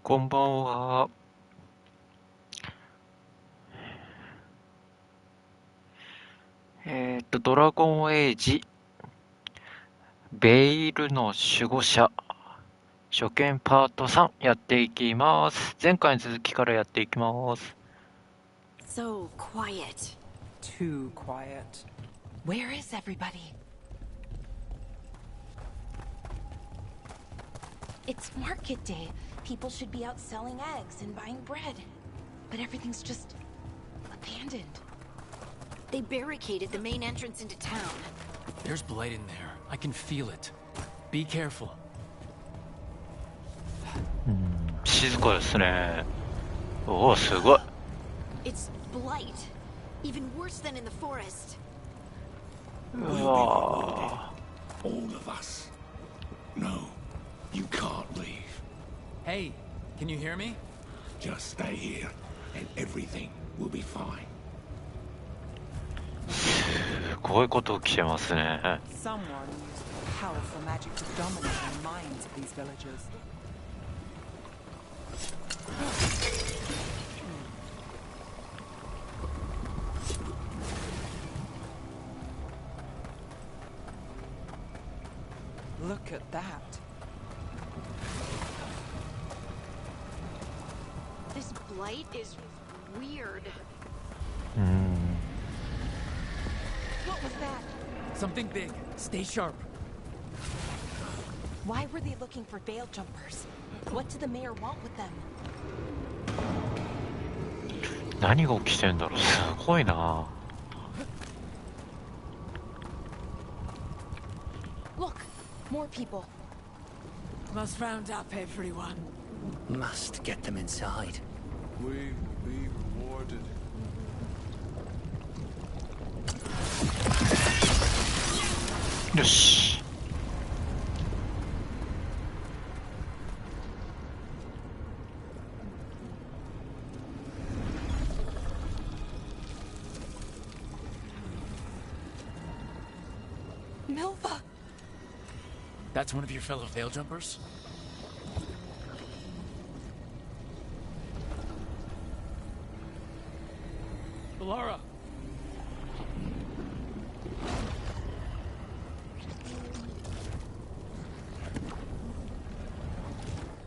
こんばんは。ドラゴンエイジ、ベイルの守護者、初見パート3やっていきます。前回の続きからやっていきます。So quiet. Too quiet. Where is everybody? It's market day. People should be out selling eggs and buying bread. But everything's just abandoned. They barricaded the main entrance into town. There's blight in there. I can feel it. Be careful. 静かですね。おお、すごい。It's blight. Even worse than in the forest. うわ All of us. No, you can't leave. Hey, can you hear me? Just stay here, and everything will be fine. すごいこと起きてますね。 Someone used powerful magic to dominate the minds of these villagers. Look at that. This blight is weird. What was that? Something big. Stay sharp. Why were they looking for veil jumpers? What did the mayor want with them? 何が起きてんだろう。すごいな。 Look, more people. Must round up everyone. Must get them inside. We will be rewarded. よし。 Milva! That's one of your fellow veil jumpers? Laura!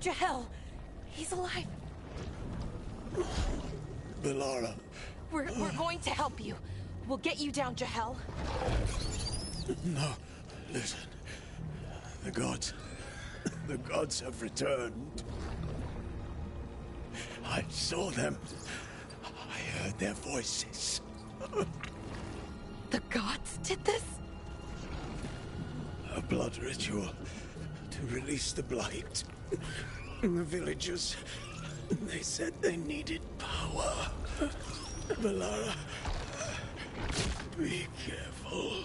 Jahel! He's alive! Belara. We're going to help you. We'll get you down, Jahel. No, listen. The gods have returned. I saw them. I heard their voices. The gods did this? A blood ritual to release the blight. The villagers, they said they needed power. Belara, be careful.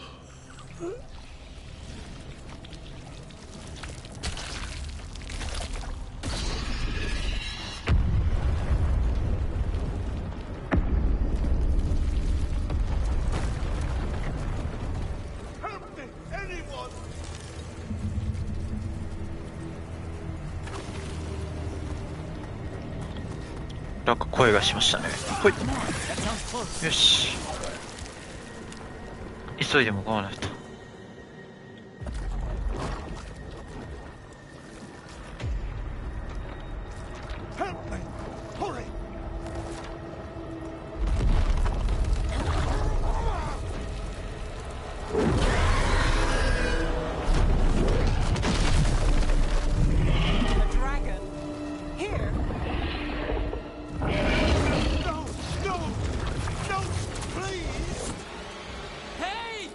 Help me, anyone! なんか声がしましたね。ほい。 That sounds close. よし。急いで向かわないと。 Help me! Hurry! A dragon. Here. No! No! No! Please! Hey!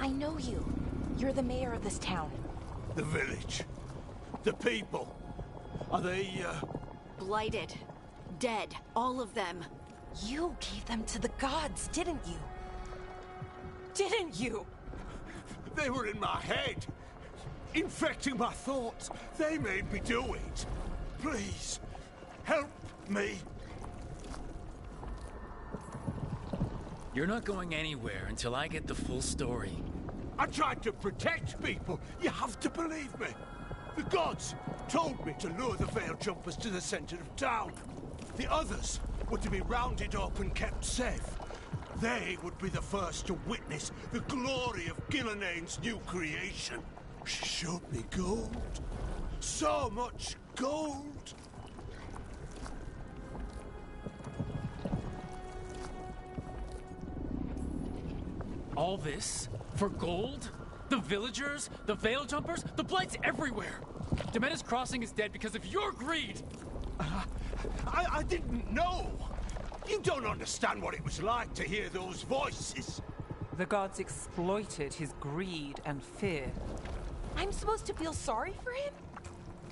I know you. You're the mayor of this town. The village. The people. Are they, Blighted. Dead. All of them. You gave them to the gods, didn't you? Didn't you? They were in my head. Infecting my thoughts. They made me do it. Please, help me. You're not going anywhere until I get the full story. I tried to protect people. You have to believe me. The gods told me to lure the veil jumpers to the center of town. The others were to be rounded up and kept safe. They would be the first to witness the glory of Gillenane's new creation. She showed me gold. So much gold. All this? For gold? The villagers? The veil jumpers? The blights everywhere! Demetta's Crossing is dead because of your greed! I didn't know. You don't understand what it was like to hear those voices. The gods exploited his greed and fear. I'm supposed to feel sorry for him?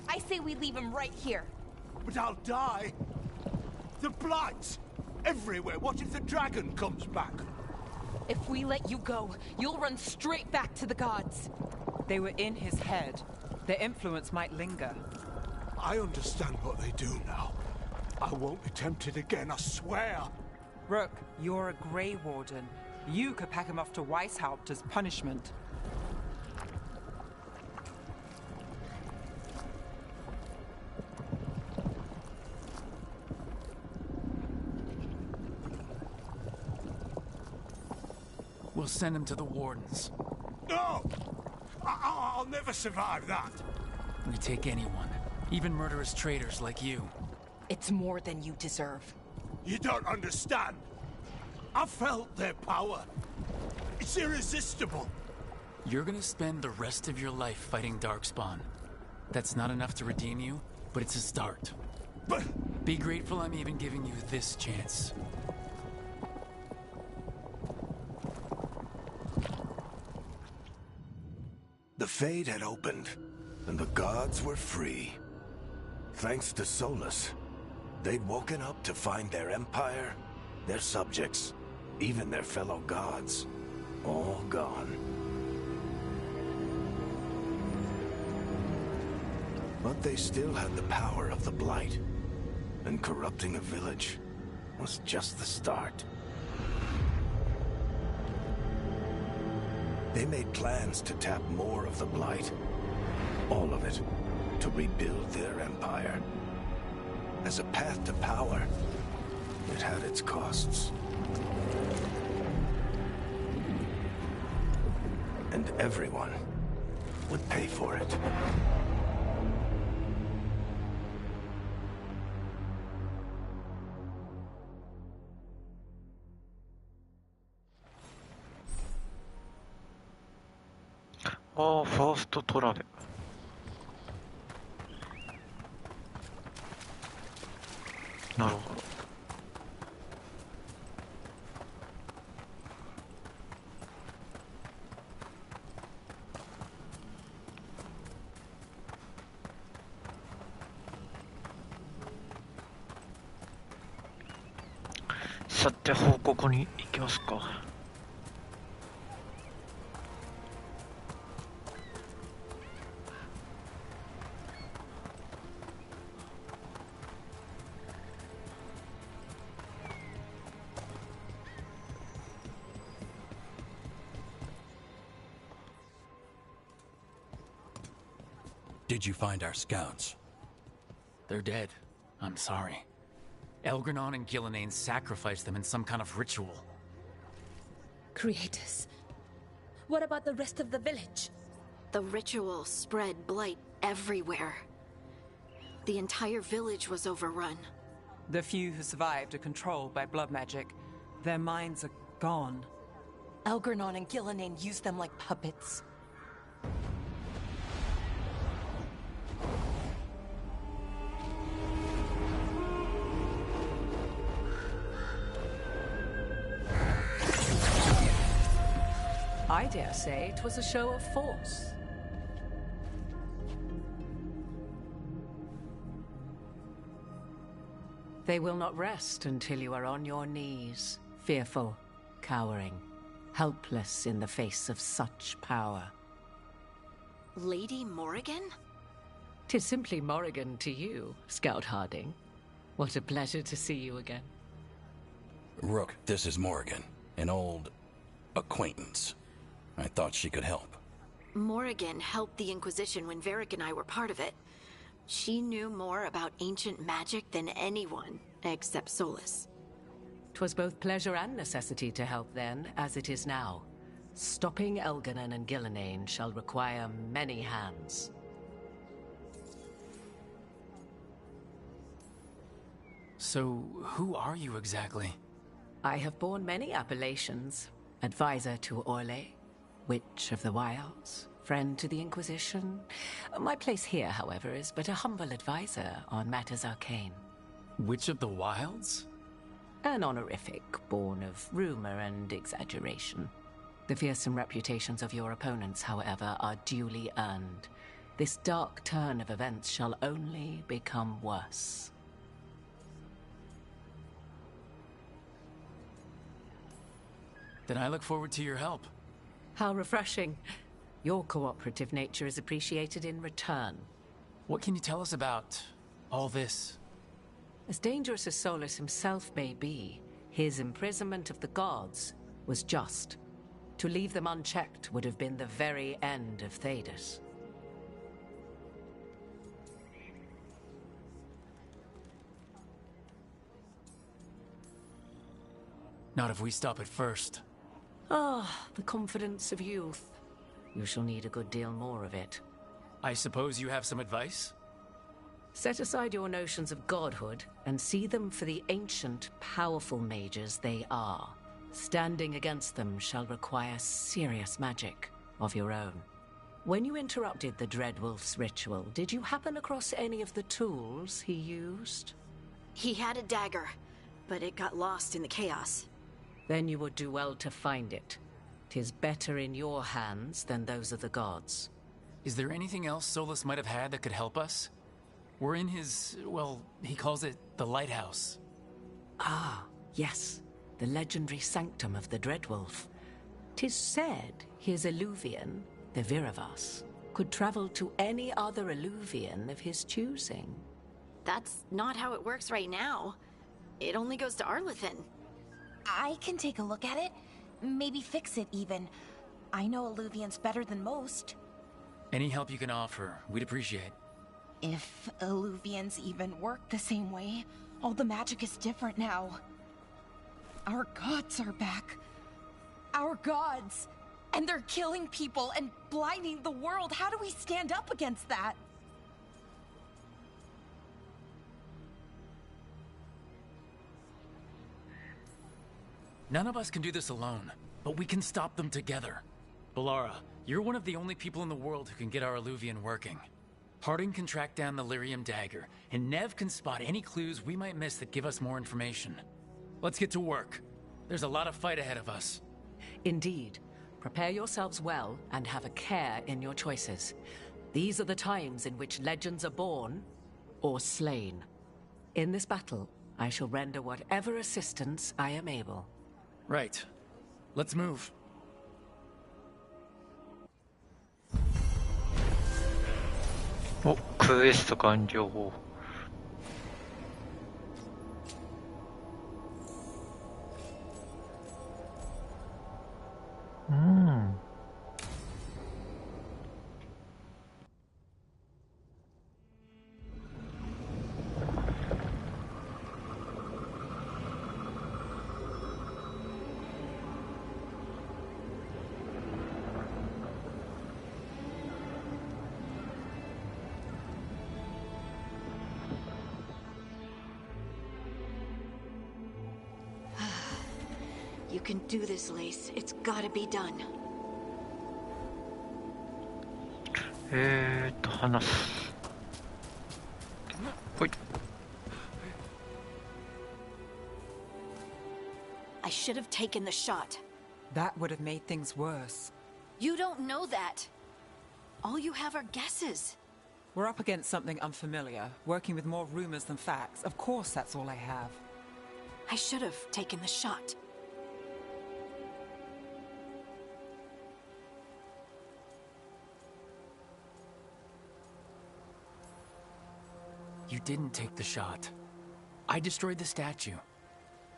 I say we leave him right here. But I'll die. The blights everywhere. What if the dragon comes back? If we let you go, you'll run straight back to the gods. They were in his head. Their influence might linger. I understand what they do now. I won't be tempted again, I swear. Rook, you're a Grey Warden. You could pack him off to Weishaupt as punishment. We'll send him to the wardens. No! I'll never survive that. We take anyone, even murderous traitors like you. It's more than you deserve. You don't understand. I felt their power. It's irresistible. You're gonna spend the rest of your life fighting Darkspawn. That's not enough to redeem you, but it's a start. But Be grateful I'm even giving you this chance. the Fade had opened, and the gods were free. Thanks to Solus, they'd woken up to find their empire, their subjects, even their fellow gods, all gone. But they still had the power of the Blight, and corrupting a village was just the start. They made plans to tap more of the Blight, all of it, to rebuild their empire. As a path to power, it had its costs. And everyone would pay for it.ああ、ファーストトラベ。なるほど。さて、報告に行きますか。Did you find our scouts? They're dead. I'm sorry. Elgranon and Gillenane sacrificed them in some kind of ritual. Creators. What about the rest of the village? The ritual spread blight everywhere. The entire village was overrun. The few who survived are controlled by blood magic. Their minds are gone. Elgranon and Gillenane used them like puppets. I dare say it was a show of force. They will not rest until you are on your knees, fearful, cowering, helpless in the face of such power. Lady Morrigan? 'Tis simply Morrigan to you, Scout Harding. What a pleasure to see you again. Rook, this is Morrigan, an old acquaintance. I thought she could help. Morrigan helped the Inquisition when Varric and I were part of it. She knew more about ancient magic than anyone, except Solus. 'Twas both pleasure and necessity to help then, as it is now. Stopping Elganon and Gillenane shall require many hands. So, who are you exactly? I have borne many appellations. Advisor to Orlais, Witch of the Wilds, friend to the Inquisition. My place here, however, is but a humble advisor on matters arcane. Witch of the Wilds? An honorific born of rumor and exaggeration. The fearsome reputations of your opponents, however, are duly earned. This dark turn of events shall only become worse. Then I look forward to your help. How refreshing. Your cooperative nature is appreciated in return. What can you tell us about all this? As dangerous as Solus himself may be, his imprisonment of the gods was just. To leave them unchecked would have been the very end of Thedas. Not if we stop it first. Ah, the confidence of youth. You shall need a good deal more of it. I suppose you have some advice? Set aside your notions of godhood and see them for the ancient, powerful mages they are. Standing against them shall require serious magic of your own. When you interrupted the Dreadwolf's ritual, did you happen across any of the tools he used? He had a dagger, but it got lost in the chaos. Then you would do well to find it. 'Tis better in your hands than those of the gods. Is there anything else Solus might have had that could help us? We're in his, well, he calls it the lighthouse. Ah, yes. The legendary sanctum of the Dreadwolf. 'Tis said his Eluvian, the Viravas, could travel to any other Eluvian of his choosing. That's not how it works right now. It only goes to Arlethan. I can take a look at it. Maybe fix it, even. I know Eluvians better than most. Any help you can offer, we'd appreciate. If Eluvians even work the same way, all the magic is different now. Our gods are back. Our gods! And they're killing people and blinding the world. How do we stand up against that? None of us can do this alone, but we can stop them together. Balara, you're one of the only people in the world who can get our Eluvian working. Harding can track down the Lyrium dagger, and Nev can spot any clues we might miss that give us more information. Let's get to work. There's a lot of fight ahead of us. Indeed. Prepare yourselves well and have a care in your choices. These are the times in which legends are born or slain. In this battle, I shall render whatever assistance I am able. Right. Let's move. 퀘스트 완료. You can do this, Lace. It's gotta be done. 하나. 호잇. I should have taken the shot. That would have made things worse. You don't know that. All you have are guesses. We're up against something unfamiliar, working with more rumors than facts. Of course, that's all I have. I should have taken the shot. You didn't take the shot. I destroyed the statue.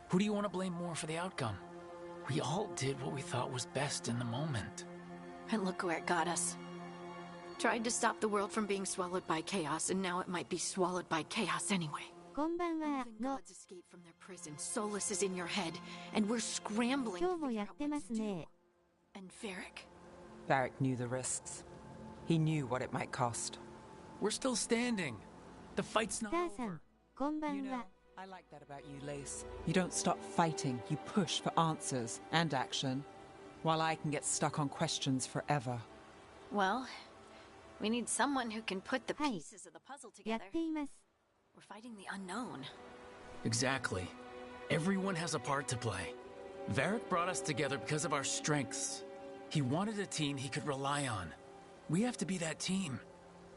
Who do you want to blame more for the outcome? We all did what we thought was best in the moment. And look where it got us. Tried to stop the world from being swallowed by chaos, and now it might be swallowed by chaos anyway. こんばんは Even の gods escape from their prison. Solace is in your head, and we're scrambling 今 to 日も figure やっ out て what ま to す do. ね。 And Varric? Varric knew the risks. He knew what it might cost. We're still standing. The fight's ス not ターさ over. ん、こんば You ん know, は。 I like that about you, Lace. You don't stop fighting. You push for answers and action, while I can get stuck on questions forever. Well, we need someone who can put the はい、 pieces of the puzzle や together. っています。 We're fighting the unknown. Exactly. Everyone has a part to play. Varric brought us together because of our strengths. He wanted a team he could rely on. We have to be that team.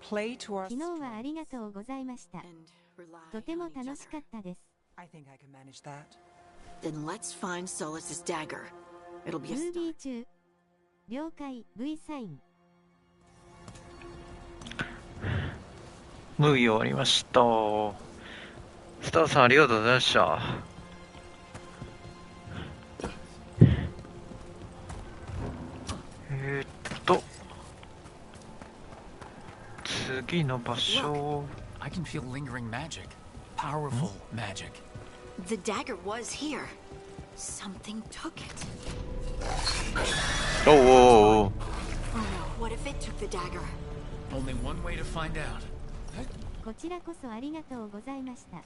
Play to our 昨日はありがとうございました。 And rely とても on each 楽しか other. ったです。 I think I can manage that. Then let's find Solace's dagger. It'll ム be a ービ start. ー中。了解 V サイン。ムービー終わりました。スターさんありがとうございました。次の場所。 I can feel lingering magic. Powerful magic. The dagger was here. Something took it. おうおうおう。 Oh no, what if it took the dagger? Only one way to find out. こちらこそありがとうございました。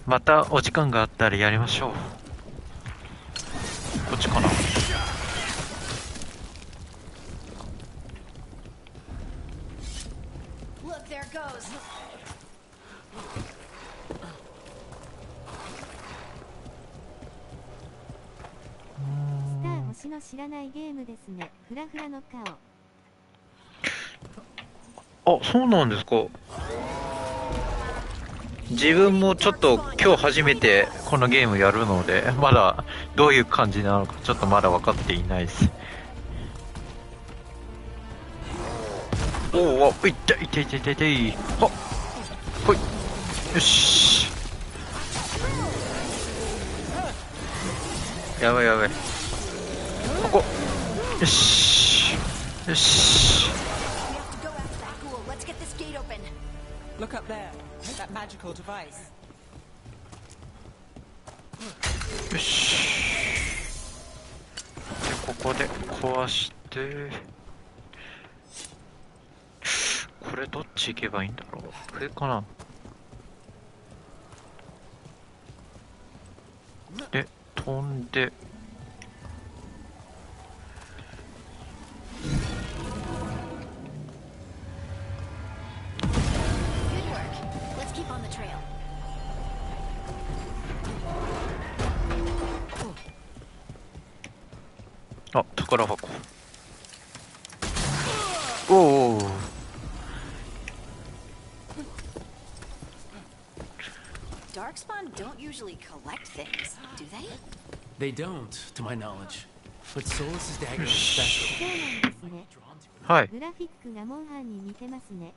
またお時間があったらやりましょう。こっちかな。 Look, there it goes. スター星の知らないゲームですね。フラフラの顔。あ、そうなんですか。自分もちょっと今日初めてこのゲームやるので、まだどういう感じなのかちょっとまだ分かっていないです。おお、いったいったいったいったいったい。はっ、ほい、よし。やばいやばい。ここ、よしよし。 We have to go after that ghoul. Let's get this gate open. Look up there. That magical device. よし。でここで壊して、これどっち行けばいいんだろう。これかな。で飛んで、 Good work. Let's keep on the trail. あ、宝箱。おお。 Darkspawn don't usually collect things, do they? They don't, to my knowledge. But Solas's dagger is そう special. なんですね。 はい。グラフィックがモンハンに似てますね。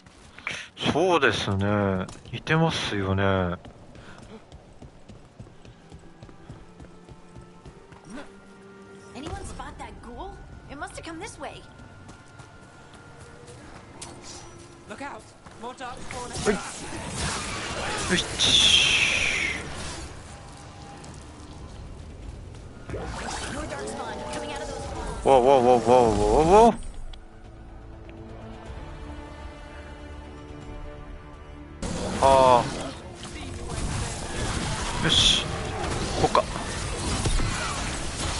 そうですね。似てますよね。 Anyone spot that ghoul? It must have come this way. Look out! More darkspawn はい。 ahead. よし。 More darkspawn coming out of those walls. わわわわわわ。ああ。よし。こうか。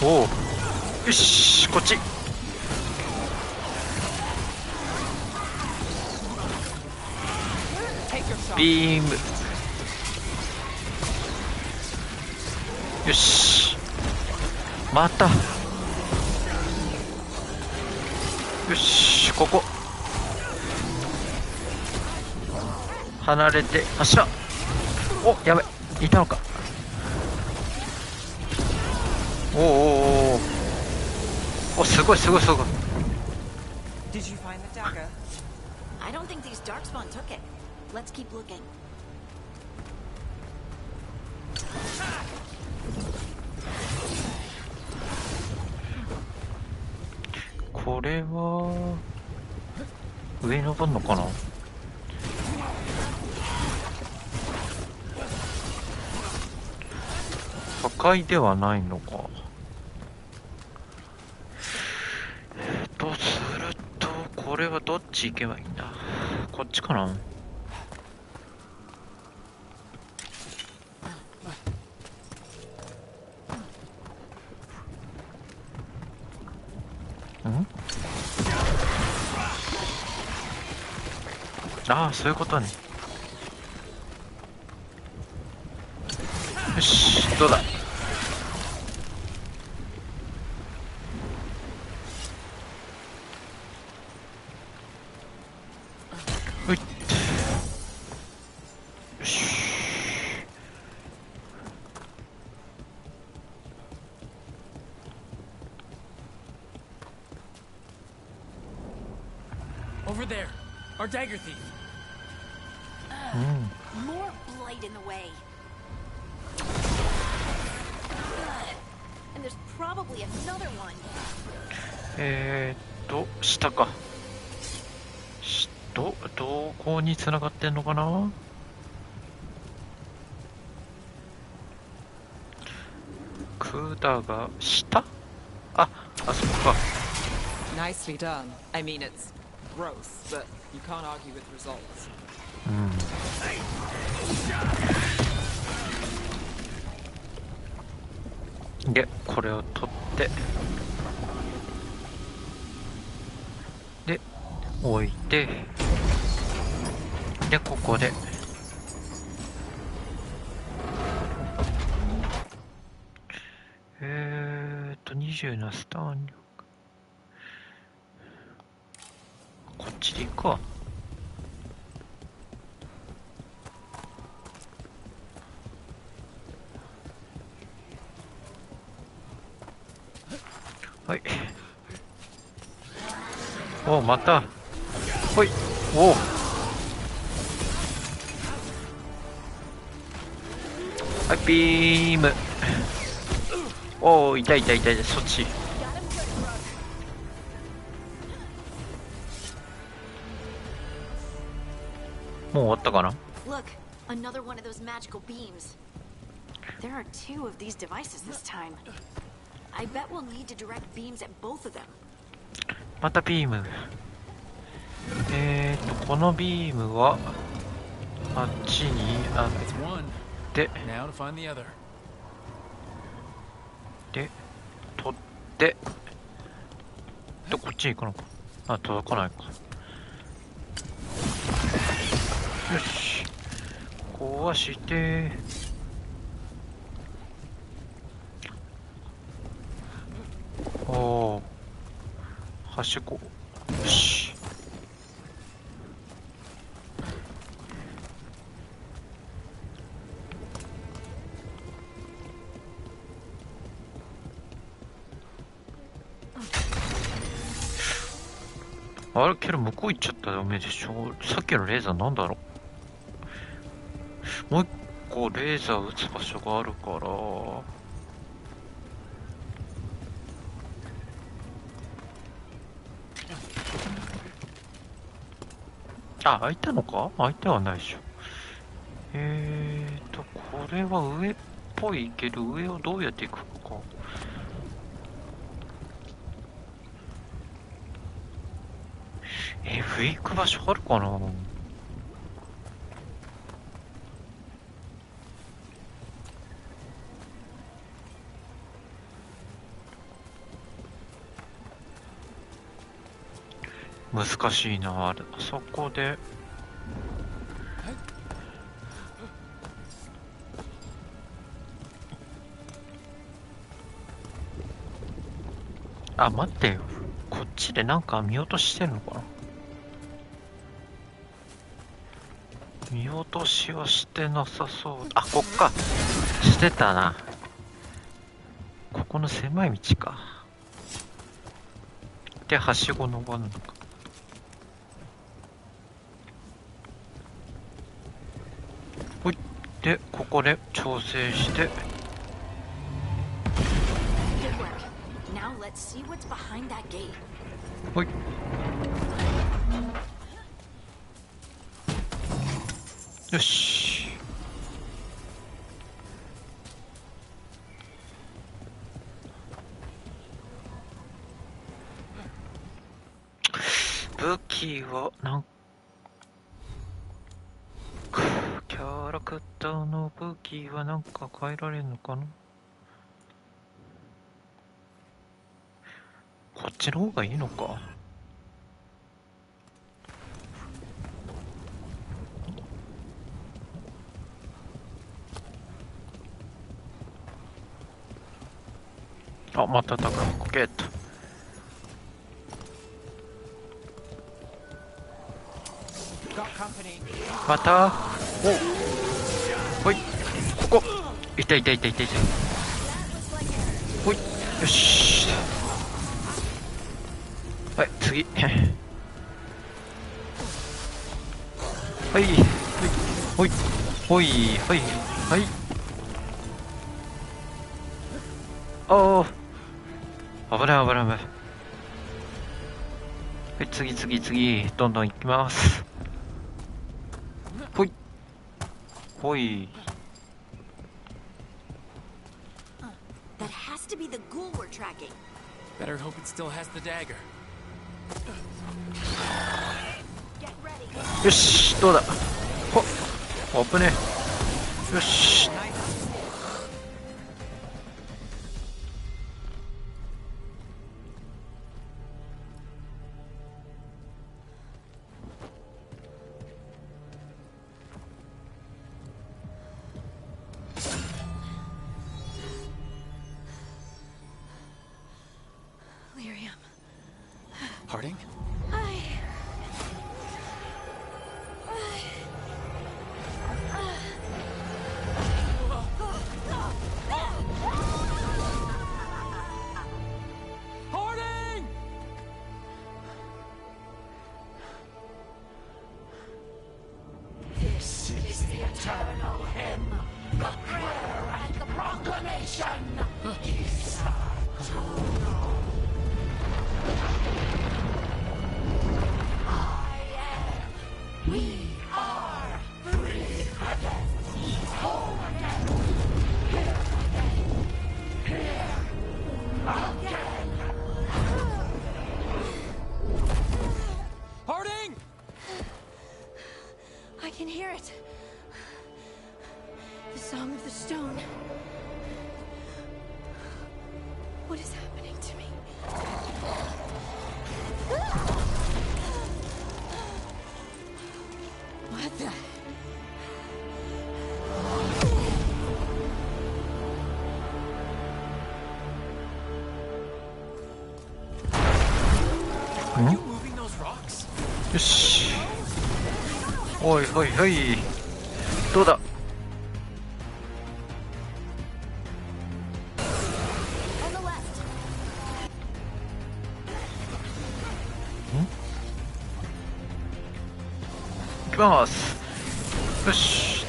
おお。よし、こっち。ビーム。よし。また。よし、ここ離れて発射。お、やべ、いたのか。おおおお、お、すごいすごいすごい。 Did you find the dagger? I don't think these darkspawn took it. Let's keep looking. これは上に登るのかな。破壊ではないのか。とするとこれはどっち行けばいいんだ。こっちかな。ん？ああ、そういうことね。よし、どうだ。ういっ、よし。Over there, our dagger thief. More blight in the way. And there's probably another one. 下か。どこに繋がってんのかな。管が下？あそこか。 Nicely done. I mean, it's gross, but you can't argue with results. で、これを取ってで置いて、でここで27スターン力、こっちで行くか。はい。お、また。ほい。お。はい、ビーム。おー、痛い痛い痛い、そっち。もう終わったかな。 Look, another one of those magical beams. There are two of these devices this time. I bet we'll need to direct beams at both of them. またビーム。このビームはあっちにあって、で取ってでこっちに行くのか。あ、届かないか。よし、壊しておお、はしご。よし。あれけど向こう行っちゃったらダメでしょ。さっきのレーザーなんだろう。もう一個レーザー撃つ場所があるから。あ、開いたのか。開いてはないでしょ。これは上っぽいけど、上をどうやって行くのか。上行く場所あるかな。難しいな。あそこであ、待ってよ。ここっちでなんか見落としてるのかな。見落としはしてなさそう。あ、こっか。してたな。ここの狭い道か。で、はしご登るのか。ほい。で、ここで調整して。ほい。よし。武器はなんかキャラクターの武器はなんか変えられるのかな。こっちの方がいいのか。あ、また高くゲット。またおほい、ここ痛い痛い痛い痛い痛い。ほい、よし。はい、次。はい、ほいほいほいはい。ああ、危ない危ない危ない。はい、次次次、どんどん行きます。ほいほい。That has to be the ghoul we're tracking. Better hope it still has the dagger. よし、どうだ。ほっ、危ねえ。よし。Harding? Harding! This is the eternal hymn, the prayer and the proclamation. Is We are free again. Home again. Here again. Here again. Harding! I can hear it. The song of the stone. What is happening to me? What the? Are you moving those rocks? よし。おいおいおい。どうだ。行きます。よし。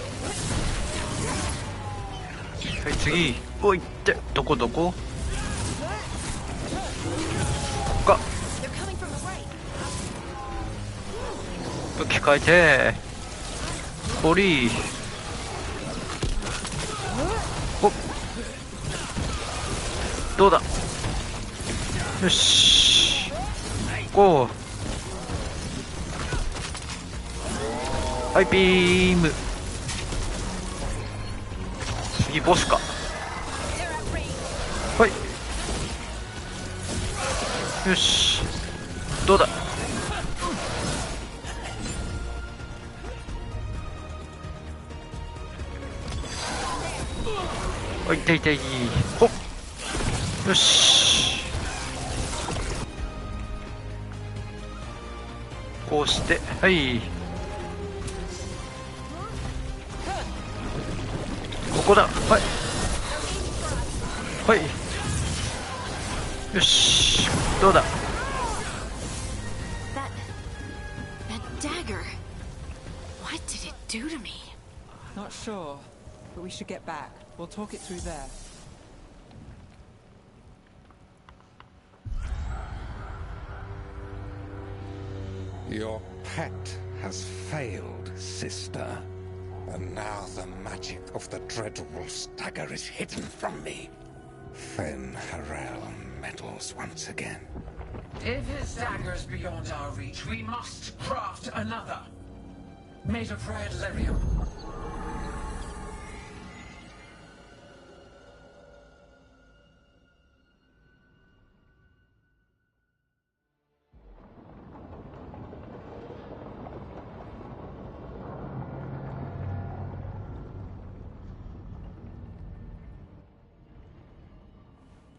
はい、次。おいって、どこどこ。ここか。武器変えて。ボリー。お。どうだ。よし。ゴー。はい、ビーム。次ボスか。はい。よし。どうだ。はい、痛い痛い。ほっ。よし。こうして、はい、ここだ。はい、はい、よし、どうだ。That dagger. What did it do to me? Not sure, but we should get back. We'll talk it through there. Your pet has failed, sister. And now the magic of the dreadful stagger is hidden from me. Fen Harel meddles once again. If his dagger's beyond our reach, we must craft another. Made of red lyrium.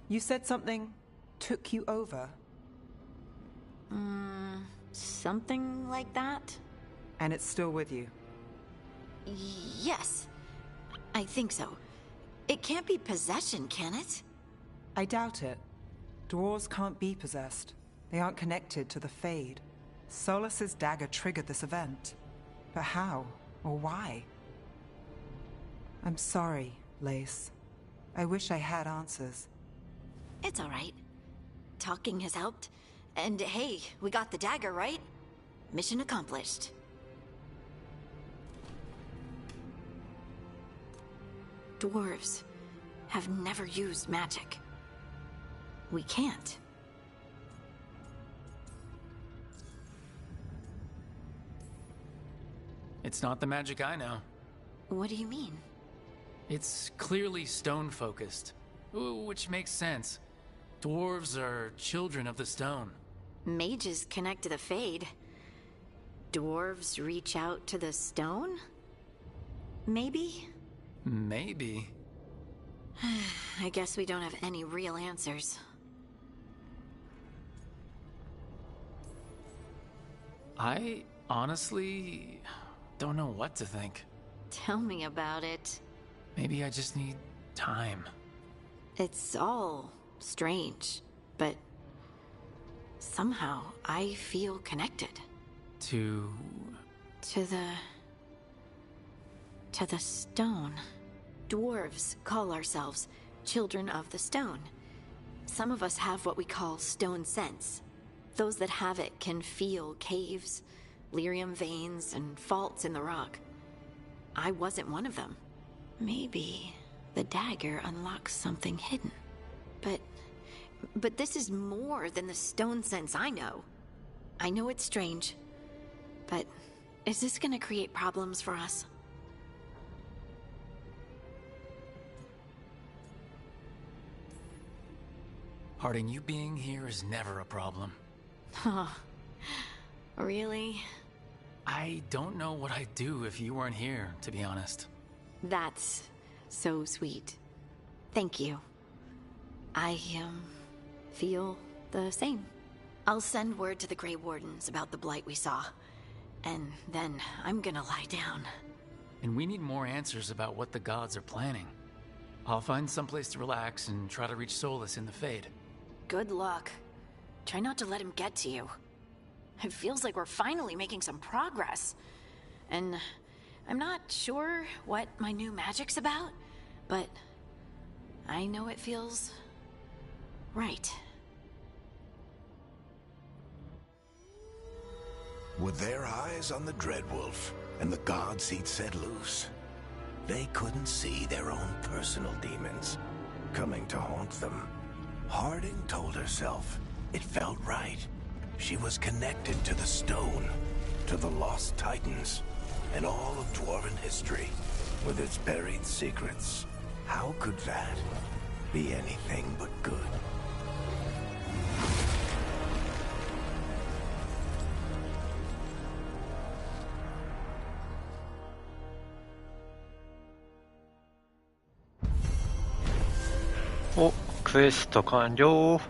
You said something took you over? Something like that? And it's still with you? Yes. I think so. It can't be possession, can it? I doubt it. Dwarves can't be possessed. They aren't connected to the Fade. Solus's dagger triggered this event. But how? Or why? I'm sorry, Lace. I wish I had answers. It's all right. Talking has helped. And hey, we got the dagger, right? Mission accomplished. Dwarves have never used magic. We can't. It's not the magic I know. What do you mean? It's clearly stone-focused, which makes sense. Dwarves are children of the stone. Mages connect to the Fade. Dwarves reach out to the stone? Maybe? Maybe. I guess we don't have any real answers. I honestly don't know what to think. Tell me about it. Maybe I just need time. It's all strange, but somehow I feel connected. To the stone. Dwarves call ourselves children of the stone. Some of us have what we call stone sense. Those that have it can feel caves, lyrium veins, and faults in the rock. I wasn't one of them. Maybe the dagger unlocks something hidden. But this is more than the stone sense I know. I know it's strange, but is this gonna create problems for us? Harding, you being here is never a problem. Huh. Really? I don't know what I'd do if you weren't here, to be honest. That's so sweet. Thank you. I, feel the same. I'll send word to the Grey Wardens about the blight we saw. And then I'm gonna lie down. And we need more answers about what the gods are planning. I'll find someplace to relax and try to reach Solus in the Fade. Good luck. Try not to let him get to you. It feels like we're finally making some progress. And I'm not sure what my new magic's about, but I know it feels right. With their eyes on the Dreadwolf and the gods he'd set loose, they couldn't see their own personal demons coming to haunt them. Harding told herself it felt right. She was connected to the stone, to the lost titans, and all of Dwarven history, with its buried secrets. How could that be anything but good?お、クエスト完了。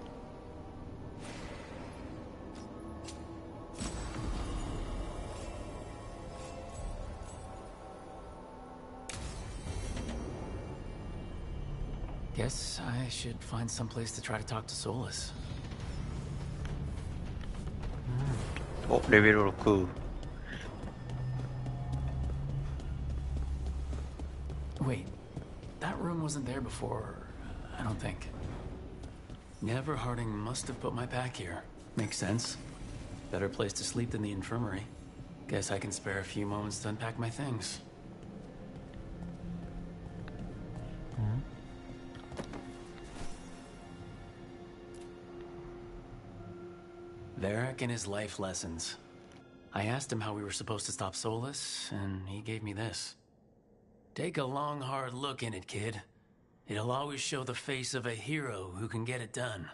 Guess I should find some place to try to talk to Solus. お、レベル6。Wait, that room wasn't there before, I don't think. Never Harding must have put my pack here. Makes sense. Better place to sleep than the infirmary. Guess I can spare a few moments to unpack my things. Varric and his life lessons. I asked him how we were supposed to stop Solus, and he gave me this. Take a long, hard look in it, kid. It'll always show the face of a hero who can get it done.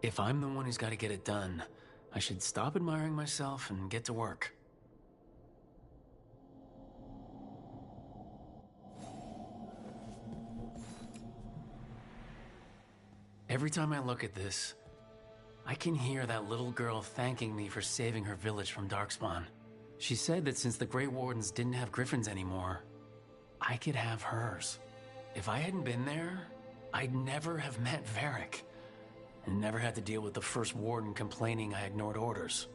If I'm the one who's got to get it done, I should stop admiring myself and get to work. Every time I look at this, I can hear that little girl thanking me for saving her village from Darkspawn. She said that since the Grey Wardens didn't have griffins anymore, I could have hers. If I hadn't been there, I'd never have met Varric. And never had to deal with the first warden complaining I ignored orders.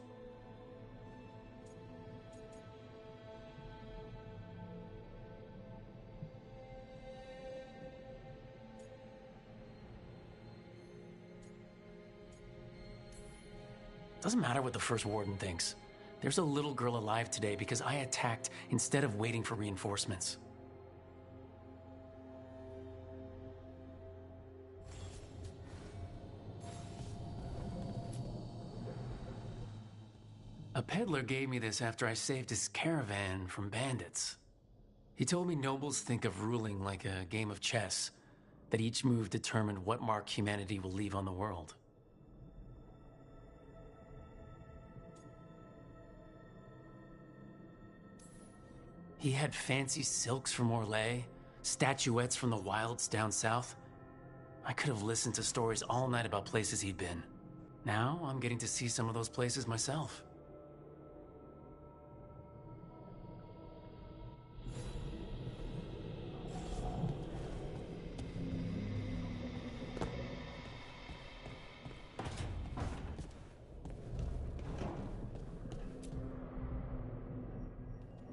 Doesn't matter what the first warden thinks. There's a little girl alive today because I attacked instead of waiting for reinforcements. A peddler gave me this after I saved his caravan from bandits. He told me nobles think of ruling like a game of chess, that each move determined what mark humanity will leave on the world. He had fancy silks from Orlais, statuettes from the wilds down south. I could have listened to stories all night about places he'd been. Now I'm getting to see some of those places myself.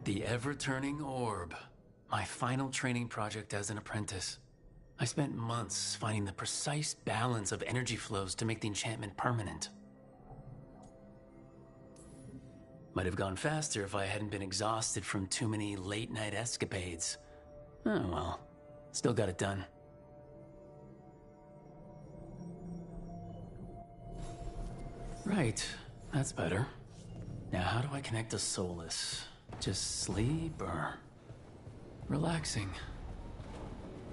The ever-turning orb. My final training project as an apprentice. I spent months finding the precise balance of energy flows to make the enchantment permanent. Might have gone faster if I hadn't been exhausted from too many late-night escapades. Oh well, still got it done. Right, that's better. Now how do I connect to Solus? Just sleep or relaxing?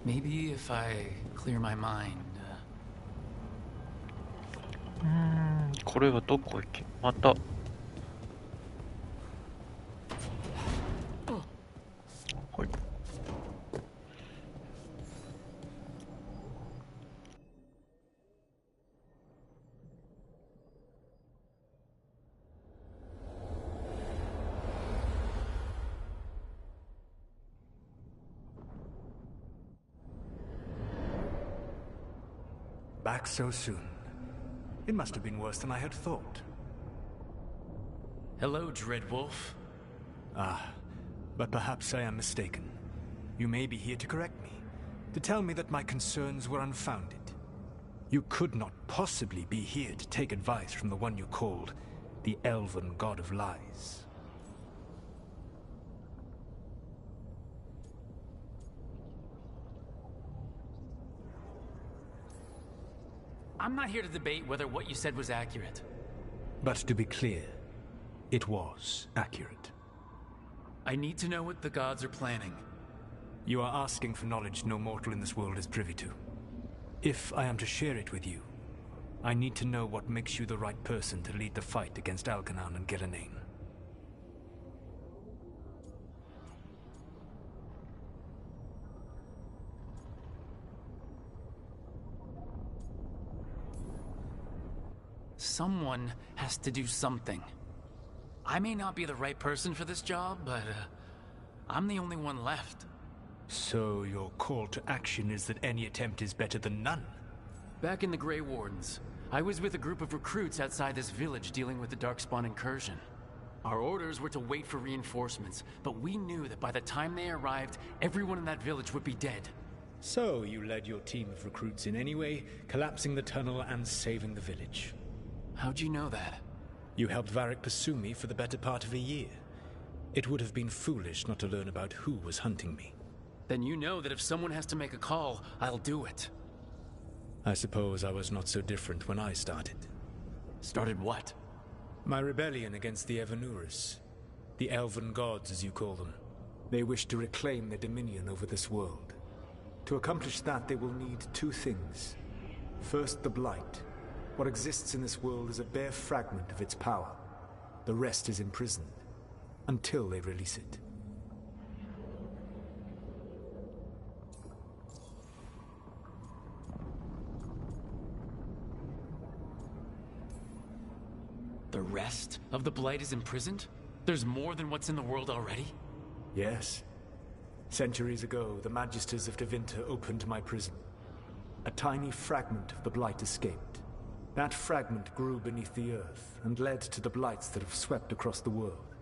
Maybe if I clear my mind. これはどこ行け？また。はい。Back so soon. It must have been worse than I had thought. Hello, Dreadwolf. Ah, but perhaps I am mistaken. You may be here to correct me, to tell me that my concerns were unfounded. You could not possibly be here to take advice from the one you called the Elven God of Lies. I'm not here to debate whether what you said was accurate. But to be clear, it was accurate. I need to know what the gods are planning. You are asking for knowledge no mortal in this world is privy to. If I am to share it with you, I need to know what makes you the right person to lead the fight against Algernon and Gillenane. Someone has to do something. I may not be the right person for this job, but I'm the only one left. So your call to action is that any attempt is better than none? Back in the Grey Wardens, I was with a group of recruits outside this village dealing with the Darkspawn incursion. Our orders were to wait for reinforcements, but we knew that by the time they arrived, everyone in that village would be dead. So you led your team of recruits in any way, collapsing the tunnel and saving the village. How'd you know that? You helped Varric pursue me for the better part of a year. It would have been foolish not to learn about who was hunting me. Then you know that if someone has to make a call, I'll do it. I suppose I was not so different when I started. Started what? My rebellion against the Evanuris. The Elven Gods, as you call them. They wish to reclaim their dominion over this world. To accomplish that, they will need two things. First, the Blight. What exists in this world is a bare fragment of its power. The rest is imprisoned, until they release it. The rest of the Blight is imprisoned? There's more than what's in the world already? Yes. Centuries ago, the Magisters of Tevinter opened my prison. A tiny fragment of the Blight escaped. That fragment grew beneath the earth and led to the blights that have swept across the world.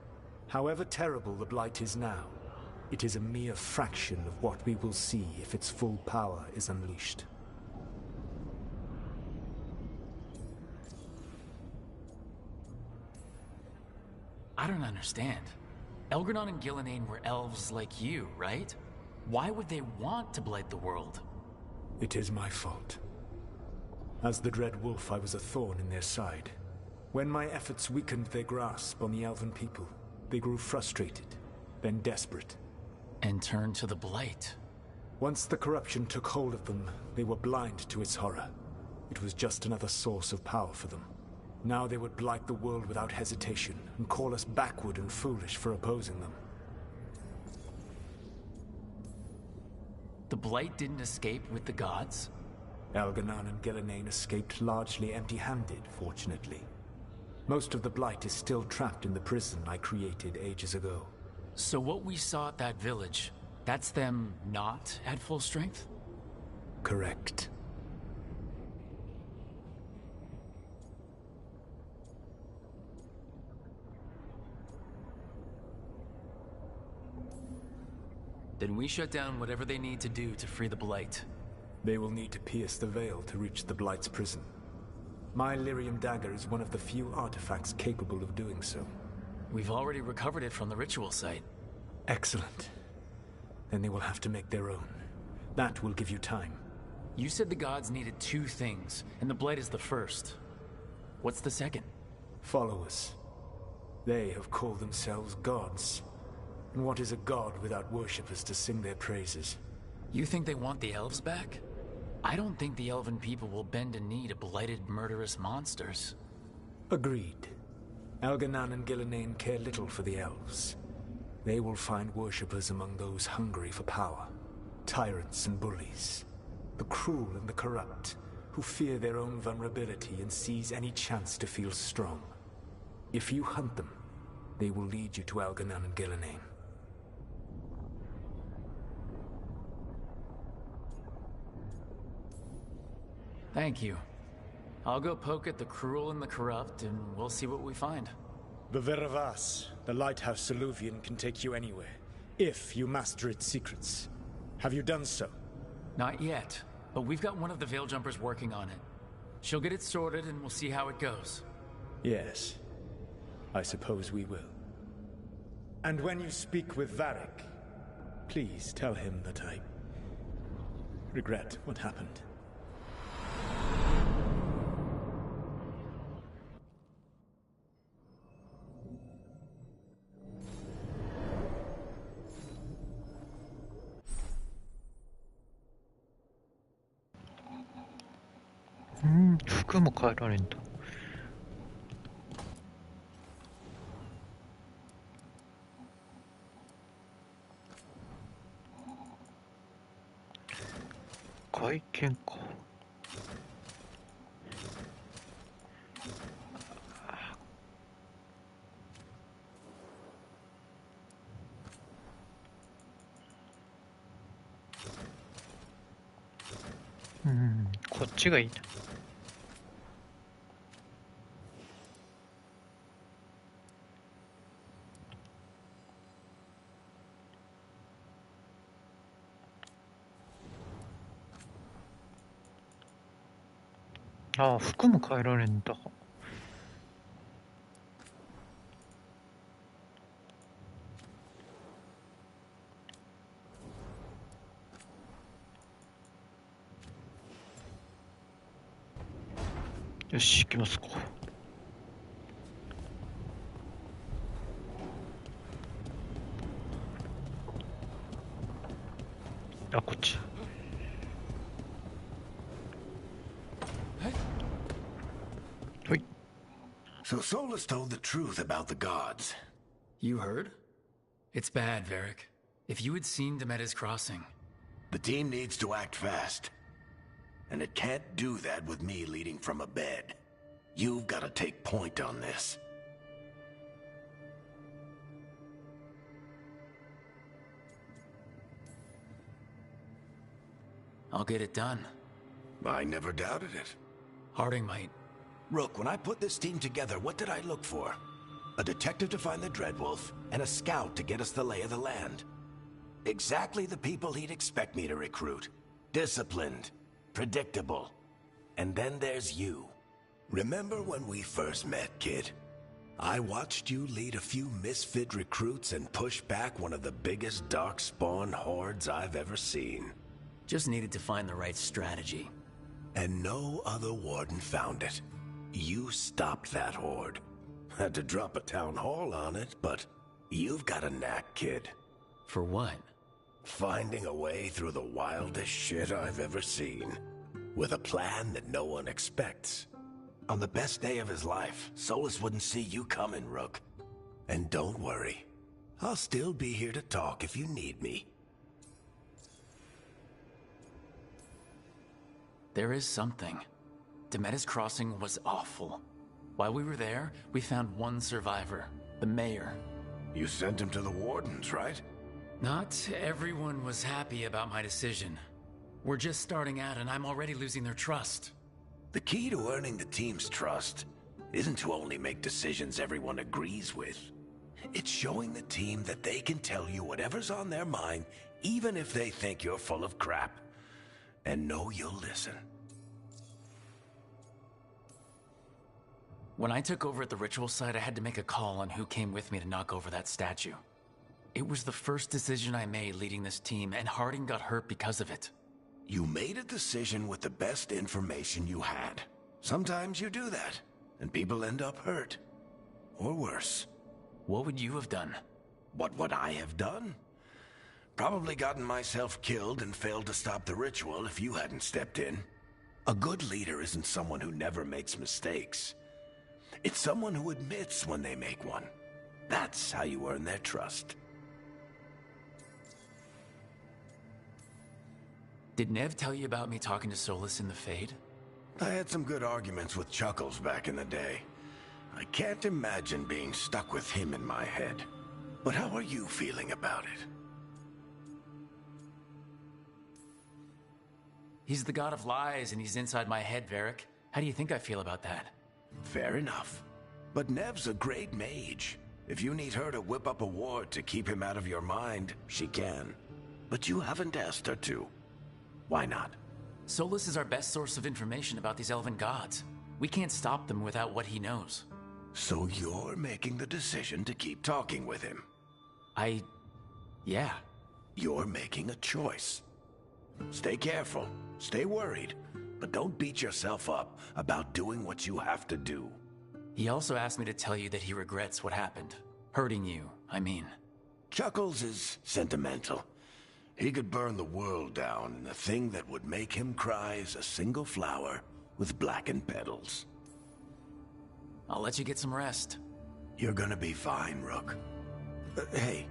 However terrible the Blight is now, it is a mere fraction of what we will see if its full power is unleashed. I don't understand. Elgernon and Gillenane were elves like you, right? Why would they want to blight the world? It is my fault. As the Dread Wolf, I was a thorn in their side. When my efforts weakened their grasp on the Elven people, they grew frustrated, then desperate. And turned to the Blight. Once the corruption took hold of them, they were blind to its horror. It was just another source of power for them. Now they would blight the world without hesitation, and call us backward and foolish for opposing them. The Blight didn't escape with the gods? Algernon and Gillenane escaped largely empty-handed, fortunately. Most of the Blight is still trapped in the prison I created ages ago. So what we saw at that village, that's them not at full strength? Correct. Then we shut down whatever they need to do to free the Blight. They will need to pierce the veil to reach the Blight's prison. My Lyrium dagger is one of the few artifacts capable of doing so. We've already recovered it from the ritual site. Excellent. Then they will have to make their own. That will give you time. You said the gods needed two things, and the Blight is the first. What's the second? Followers. They have called themselves gods. And what is a god without worshippers to sing their praises? You think they want the elves back? I don't think the elven people will bend a knee to blighted, murderous monsters. Agreed. Algernon and Gillenane care little for the elves. They will find worshippers among those hungry for power. Tyrants and bullies. The cruel and the corrupt, who fear their own vulnerability and seize any chance to feel strong. If you hunt them, they will lead you to Algernon and Gillenane. Thank you. I'll go poke at the cruel and the corrupt, and we'll see what we find. The Veravas, the lighthouse Soluvian, can take you anywhere, if you master its secrets. Have you done so? Not yet, but we've got one of the Veil Jumpers working on it. She'll get it sorted, and we'll see how it goes. Yes. I suppose we will. And when you speak with Varric, please tell him that I regret what happened. 服も変えられんだ。外見か。こっちがいいな。ああ、服も変えられんだ。よし、行きますか。あ、こっち。So Solus told the truth about the gods. You heard? It's bad, Varric. If you had seen Demeter's crossing... The team needs to act fast. And it can't do that with me leading from a bed. You've got to take point on this. I'll get it done. I never doubted it. Harding might. Rook, when I put this team together, what did I look for? A detective to find the Dreadwolf, and a scout to get us the lay of the land. Exactly the people he'd expect me to recruit. Disciplined, predictable. And then there's you. Remember when we first met, kid? I watched you lead a few misfit recruits and push back one of the biggest darkspawn hordes I've ever seen. Just needed to find the right strategy. And no other warden found it. You stopped that horde. Had to drop a town hall on it, but you've got a knack, kid. For what? Finding a way through the wildest shit I've ever seen. With a plan that no one expects. On the best day of his life, Solus wouldn't see you coming, Rook. And don't worry. I'll still be here to talk if you need me. There is something. Demeter's crossing was awful. While we were there, we found one survivor, the mayor. You sent him to the wardens, right? Not everyone was happy about my decision. We're just starting out and I'm already losing their trust. The key to earning the team's trust isn't to only make decisions everyone agrees with. It's showing the team that they can tell you whatever's on their mind, even if they think you're full of crap. And know you'll listen. When I took over at the ritual site, I had to make a call on who came with me to knock over that statue. It was the first decision I made leading this team, and Harding got hurt because of it. You made a decision with the best information you had. Sometimes you do that, and people end up hurt. Or worse. What would you have done? What would I have done? Probably gotten myself killed and failed to stop the ritual if you hadn't stepped in. A good leader isn't someone who never makes mistakes. It's someone who admits when they make one. That's how you earn their trust. Did Nev tell you about me talking to Solus in the Fade? I had some good arguments with Chuckles back in the day. I can't imagine being stuck with him in my head. But how are you feeling about it? He's the god of lies and he's inside my head, Varric. How do you think I feel about that? Fair enough. But Nev's a great mage. If you need her to whip up a ward to keep him out of your mind, she can. But you haven't asked her to. Why not? Solus is our best source of information about these elven gods. We can't stop them without what he knows. So you're making the decision to keep talking with him? Yeah. You're making a choice. Stay careful, stay worried, but don't beat yourself up about doing what you have to do. He also asked me to tell you that he regrets what happened. Hurting you, I mean. Chuckles is sentimental. He could burn the world down, and the thing that would make him cry is a single flower with blackened petals. I'll let you get some rest. You're gonna be fine, Rook. Hey,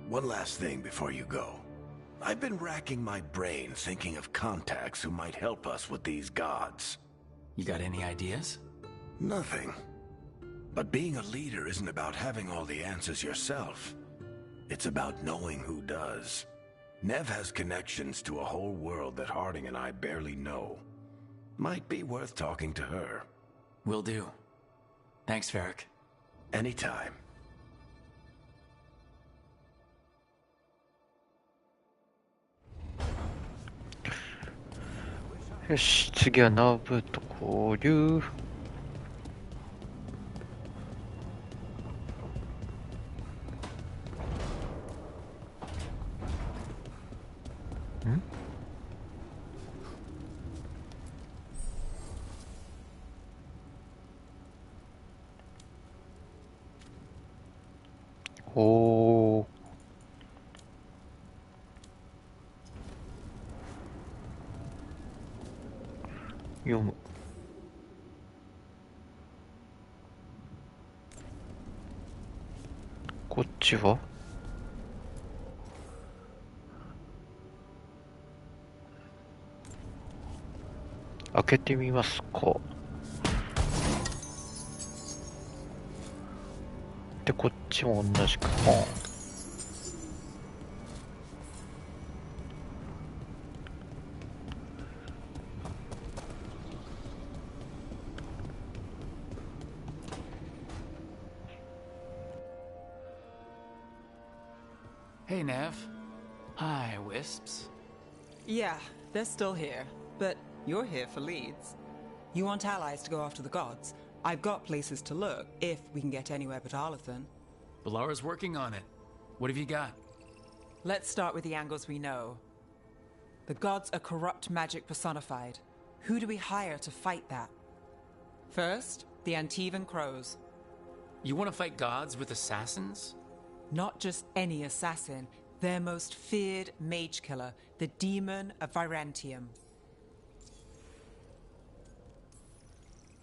one last thing before you go. I've been racking my brain thinking of contacts who might help us with these gods. You got any ideas? Nothing. But being a leader isn't about having all the answers yourself. It's about knowing who does. Nev has connections to a whole world that Harding and I barely know. Might be worth talking to her. Will do. Thanks, Varric. Anytime. よし、次はナブと交流。ん？おー。読む。こっちは？開けてみますか。で、こっちも同じくポン。Hey, Nev. Hi, Wisps. Yeah, they're still here, but you're here for leads. You want allies to go after the gods? I've got places to look, if we can get anywhere but Arlathan. Balara's working on it. What have you got? Let's start with the angles we know. The gods are corrupt magic personified. Who do we hire to fight that? First, the Antivan Crows. You want to fight gods with assassins? Not just any assassin, their most feared mage killer, the Demon of Virantium.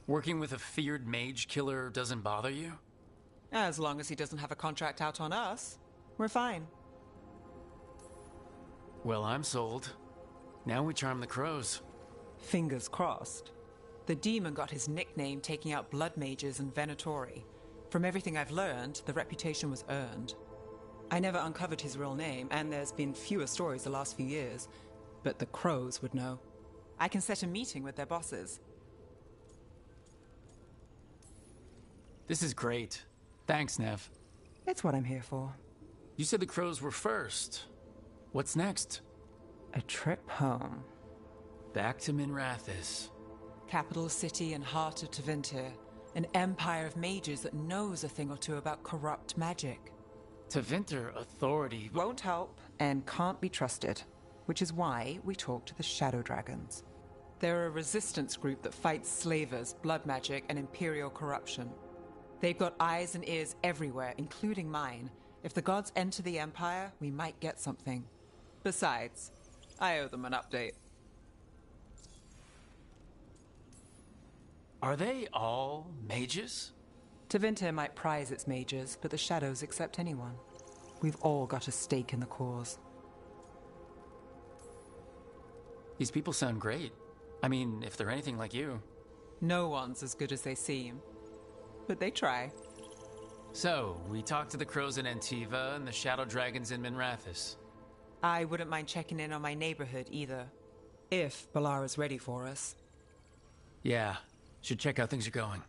Working with a feared mage killer doesn't bother you? As long as he doesn't have a contract out on us, we're fine. Well, I'm sold. Now we charm the crows. Fingers crossed. The demon got his nickname taking out blood mages and Venatori. From everything I've learned, the reputation was earned. I never uncovered his real name, and there's been fewer stories the last few years, but the crows would know. I can set a meeting with their bosses. This is great. Thanks, Nev. It's what I'm here for. You said the crows were first. What's next? A trip home. Back to Minrathous. Capital city and heart of Tevinter. An empire of mages that knows a thing or two about corrupt magic. Tevinter authority won't help and can't be trusted, which is why we talk to the Shadow Dragons. They're a resistance group that fights slavers, blood magic, and imperial corruption. They've got eyes and ears everywhere, including mine. If the gods enter the empire, we might get something. Besides, I owe them an update. Are they all mages? Tevinter might prize its mages, but the Shadows accept anyone. We've all got a stake in the cause. These people sound great. I mean, if they're anything like you. No one's as good as they seem. But they try. So, we talked to the crows in Antiva and the shadow dragons in Minrathous. I wouldn't mind checking in on my neighborhood either. If Balara's ready for us. Yeah, should check how things are going.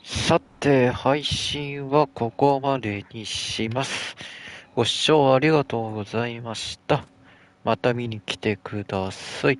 さて、配信はここまでにします。ご視聴ありがとうございました。また見に来てください。